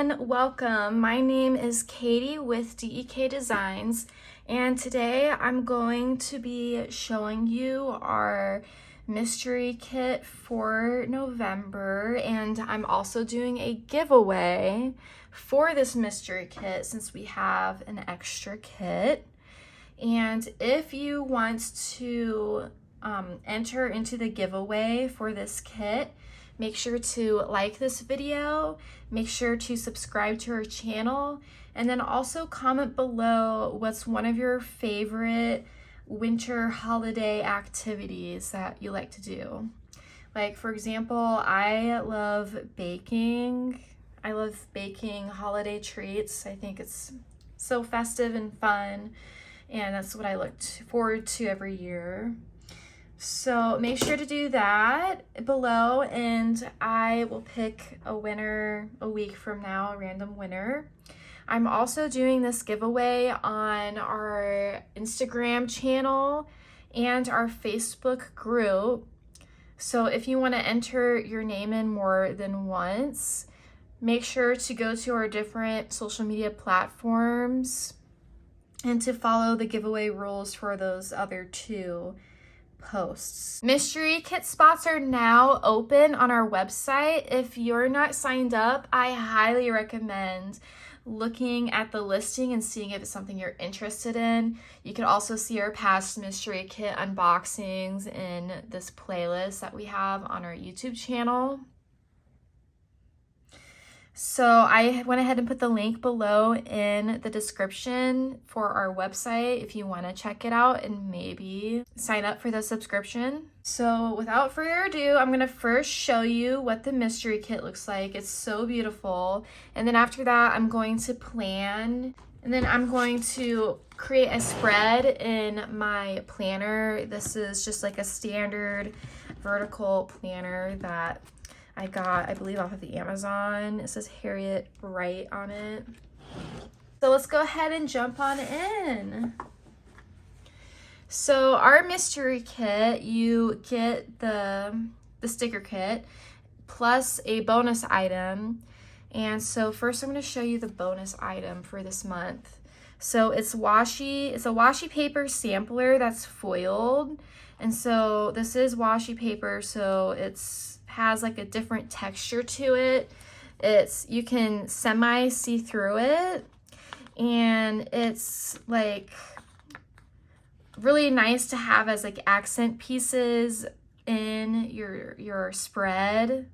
everyone, welcome. My name is Katie with DEK Designs, and today I'm going to be showing you our mystery kit for November, and I'm also doing a giveaway for this mystery kit since we have an extra kit. And if you want to enter into the giveaway for this kit, make sure to like this video, make sure to subscribe to our channel, and then also comment below what's one of your favorite winter holiday activities that you like to do. Like, for example, I love baking. I love baking holiday treats. I think it's so festive and fun, and that's what I look forward to every year. So make sure to do that below, and I will pick a winner a week from now, a random winner. I'm also doing this giveaway on our Instagram channel and our Facebook group. So if you want to enter your name in more than once, make sure to go to our different social media platforms and to follow the giveaway rules for those other two posts. Mystery kit spots are now open on our website. If you're not signed up, I highly recommend looking at the listing and seeing if it's something you're interested in. You can also see our past mystery kit unboxings in this playlist that we have on our YouTube channel. So I went ahead and put the link below in the description for our website if you want to check it out and maybe sign up for the subscription. So without further ado, I'm going to first show you what the mystery kit looks like. It's so beautiful. And then after that, I'm going to plan, and then I'm going to create a spread in my planner. This is just like a standard vertical planner that I got, I believe, off of the Amazon. It says Harriet Wright on it. So let's go ahead and jump on in. So our mystery kit, you get the sticker kit plus a bonus item. And so first I'm going to show you the bonus item for this month. So it's a washi paper sampler that's foiled. And so this is washi paper, so has like a different texture to it. You can semi see through it, and it's like really nice to have as like accent pieces in your spread,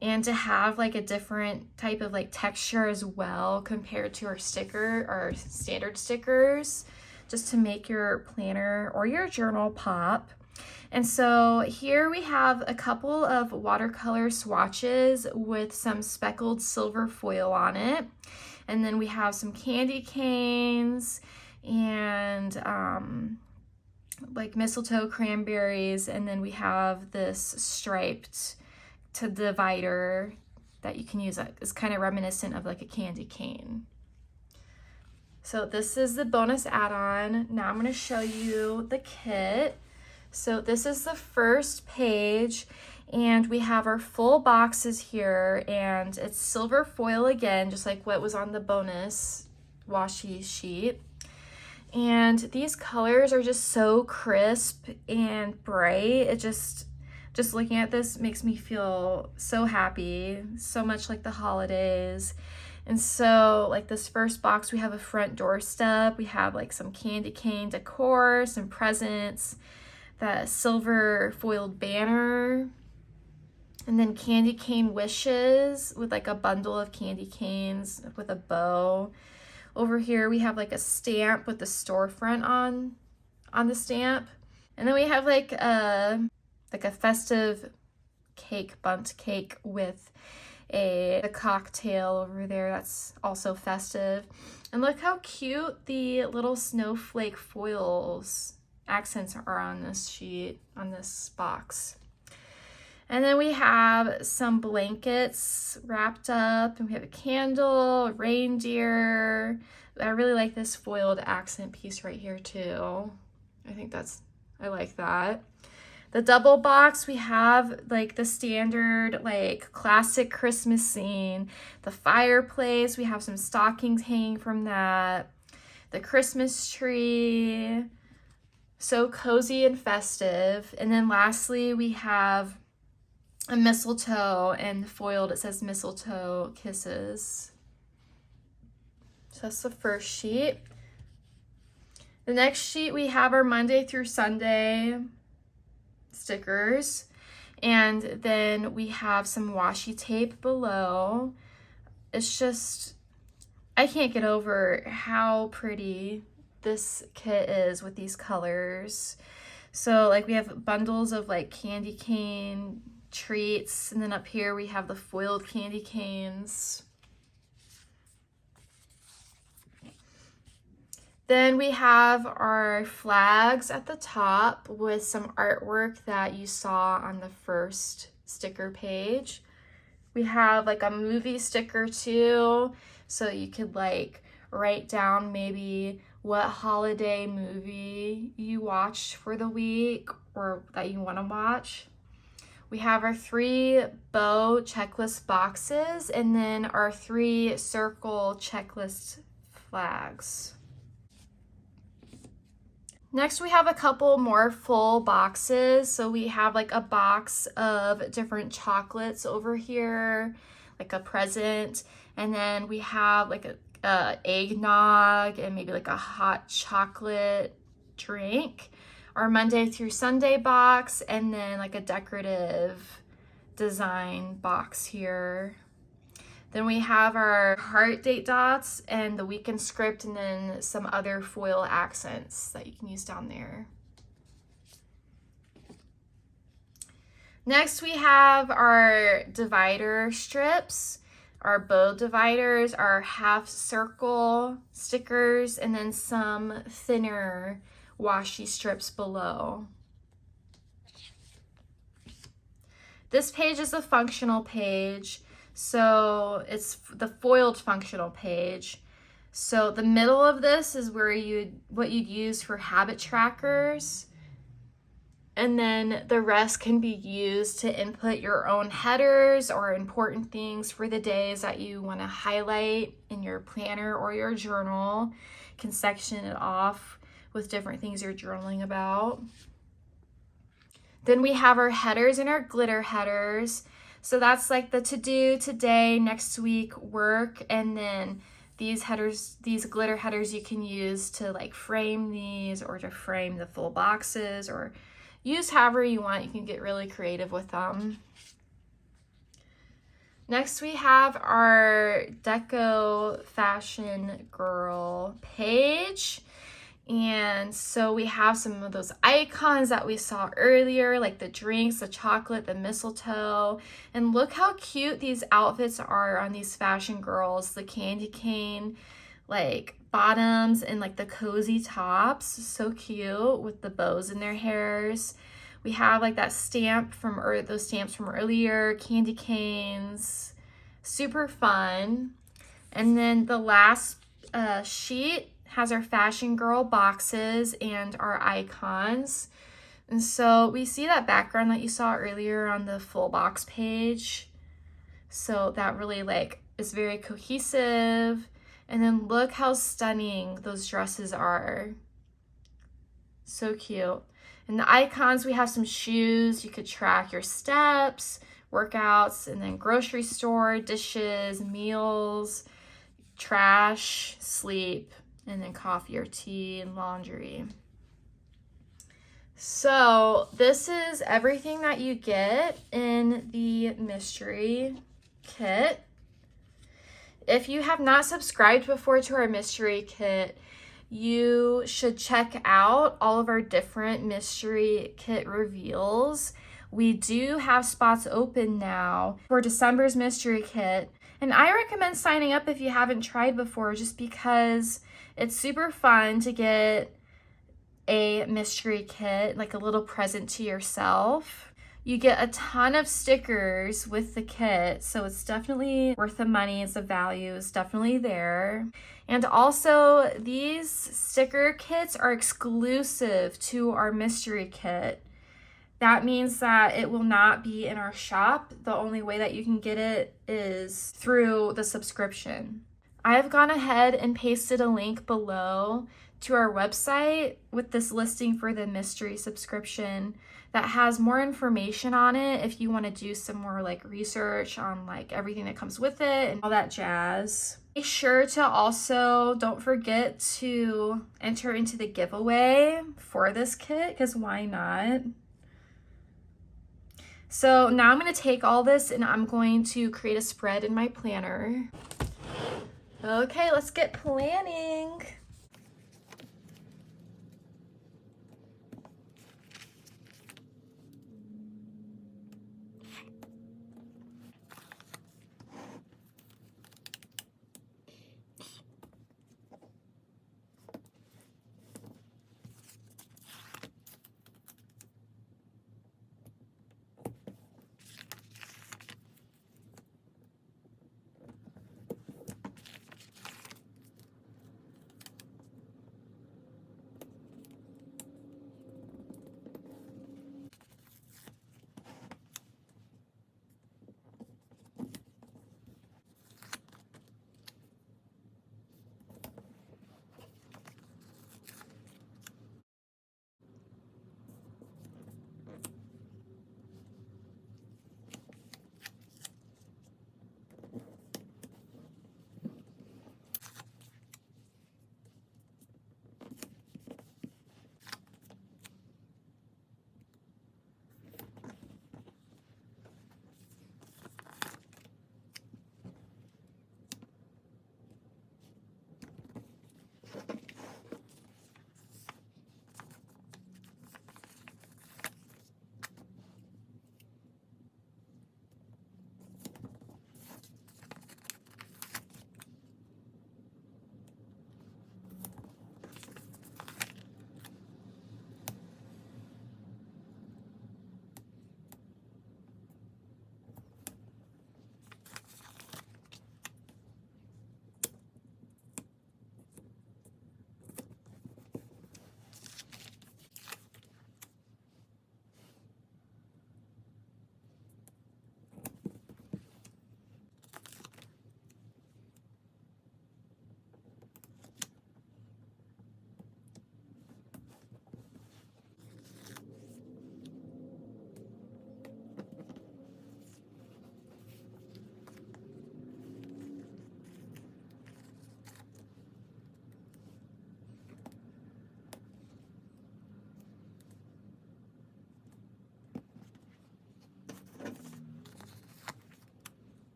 and to have like a different type of like texture as well compared to our standard stickers, just to make your planner or your journal pop. And so here we have a couple of watercolor swatches with some speckled silver foil on it. And then we have some candy canes and like mistletoe cranberries. And then we have this striped divider that you can use. It's kind of reminiscent of like a candy cane. So this is the bonus add-on. Now I'm going to show you the kit. So this is the first page, and we have our full boxes here, and it's silver foil again, just like what was on the bonus washi sheet. And these colors are just so crisp and bright. It just looking at this makes me feel so happy, so much like the holidays. And so like this first box, we have a front doorstep. We have like some candy cane decor, some presents, the silver foiled banner, and then candy cane wishes with like a bundle of candy canes with a bow. Over here we have like a stamp with the storefront on the stamp, and then we have like a festive bundt cake with a cocktail over there that's also festive. And look how cute the little snowflake foils accents are on this sheet, on this box. And then we have some blankets wrapped up, and we have a candle, a reindeer. I really like this foiled accent piece right here too. I like that. The double box, we have like the standard like classic Christmas scene. The fireplace, we have some stockings hanging from that. The Christmas tree, so cozy and festive. And then lastly, we have a mistletoe, and foiled it says mistletoe kisses. So that's the first sheet. The next sheet, we have our Monday through Sunday stickers, and then we have some washi tape below. It's just, I can't get over how pretty this kit is with these colors. So like we have bundles of like candy cane treats, and then up here we have the foiled candy canes. Then we have our flags at the top with some artwork that you saw on the first sticker page. We have like a movie sticker too, so you could like write down maybe what holiday movie you watched for the week or that you want to watch. We have our 3 bow checklist boxes, and then our 3 circle checklist flags. Next, we have a couple more full boxes. So we have like a box of different chocolates over here, like a present. And then we have like a eggnog and maybe like a hot chocolate drink. Our Monday through Sunday box, and then like a decorative design box here. Then we have our heart date dots and the weekend script, and then some other foil accents that you can use down there. Next, we have our divider strips, our bow dividers, our half circle stickers, and then some thinner washi strips below. This page is the functional page. So it's the foiled functional page. So the middle of this is where what you'd use for habit trackers. And then the rest can be used to input your own headers or important things for the days that you want to highlight in your planner or your journal. You can section it off with different things you're journaling about. Then we have our headers and our glitter headers. So that's like the to-do, today, next week, work, and then these headers, these glitter headers you can use to like frame these or to frame the full boxes, or use however you want. You can get really creative with them. Next we have our Deco Fashion Girl page. And so we have some of those icons that we saw earlier, like the drinks, the chocolate, the mistletoe. And look how cute these outfits are on these fashion girls. The candy cane, like bottoms, and like the cozy tops. So cute with the bows in their hairs. We have like that stamp from, or those stamps from earlier, candy canes. Super fun. And then the last sheet has our fashion girl boxes and our icons. And so we see that background that you saw earlier on the full box page. So that really like is very cohesive. And then look how stunning those dresses are. So cute. And the icons, we have some shoes. You could track your steps, workouts, and then grocery store, dishes, meals, trash, sleep, and then coffee or tea and laundry. So this is everything that you get in the mystery kit. If you have not subscribed before to our mystery kit, you should check out all of our different mystery kit reveals. We do have spots open now for December's mystery kit, and I recommend signing up if you haven't tried before, just because it's super fun to get a mystery kit, like a little present to yourself. You get a ton of stickers with the kit, so it's definitely worth the money. It's the value is definitely there. And also, these sticker kits are exclusive to our mystery kit. That means that it will not be in our shop. The only way that you can get it is through the subscription. I've gone ahead and pasted a link below to our website with this listing for the mystery subscription that has more information on it if you want to do some more like research on like everything that comes with it and all that jazz. Make sure to also don't forget to enter into the giveaway for this kit, because why not? So now I'm going to take all this and I'm going to create a spread in my planner. Okay, let's get planning.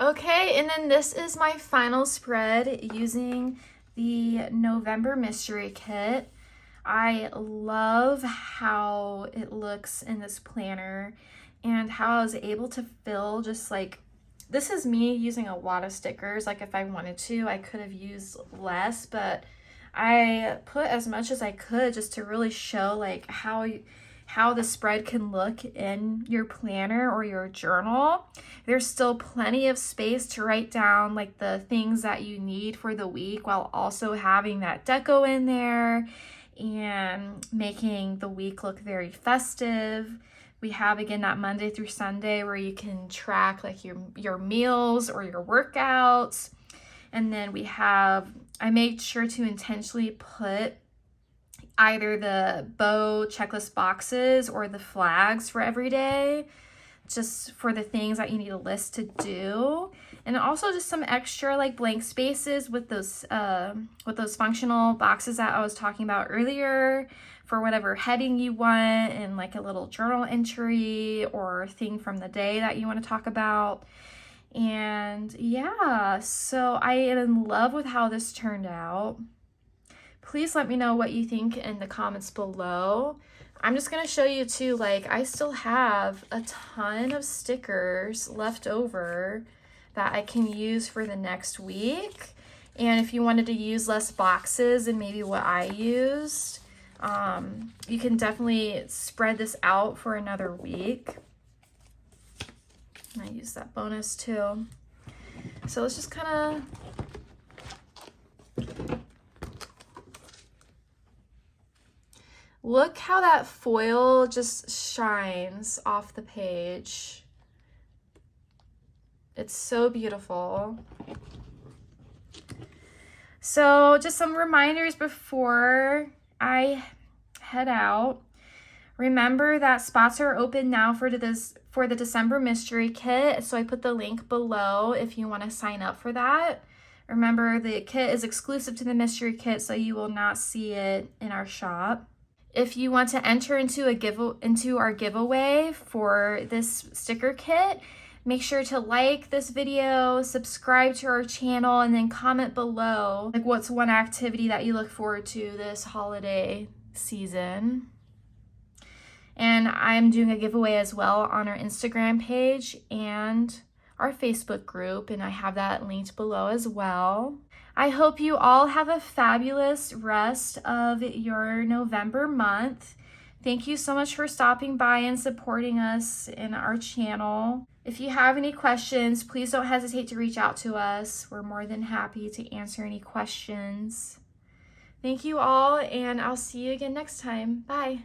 Okay, and then this is my final spread using the November Mystery Kit. I love how it looks in this planner and how I was able to fill just like, this is me using a lot of stickers. Like if I wanted to, I could have used less, but I put as much as I could just to really show like how the spread can look in your planner or your journal. There's still plenty of space to write down like the things that you need for the week while also having that deco in there and making the week look very festive. We have, again, that Monday through Sunday where you can track like your meals or your workouts. And then we have, I made sure to intentionally put either the bow checklist boxes or the flags for every day, just for the things that you need a list to do. And also just some extra like blank spaces with those functional boxes that I was talking about earlier for whatever heading you want, and like a little journal entry or thing from the day that you want to talk about. And yeah, so I am in love with how this turned out. Please let me know what you think in the comments below. I'm just going to show you too, like I still have a ton of stickers left over that I can use for the next week. And if you wanted to use less boxes and maybe what I used, you can definitely spread this out for another week. And I use that bonus too. So let's just kind of look how that foil just shines off the page. It's so beautiful. So just some reminders before I head out. Remember that spots are open now for the December mystery kit. So I put the link below if you want to sign up for that. Remember, the kit is exclusive to the mystery kit, so you will not see it in our shop. If you want to enter into our giveaway for this sticker kit, make sure to like this video, subscribe to our channel, and then comment below like what's one activity that you look forward to this holiday season. And I'm doing a giveaway as well on our Instagram page and our Facebook group, and I have that linked below as well. I hope you all have a fabulous rest of your November month. Thank you so much for stopping by and supporting us in our channel. If you have any questions, please don't hesitate to reach out to us. We're more than happy to answer any questions. Thank you all, and I'll see you again next time. Bye.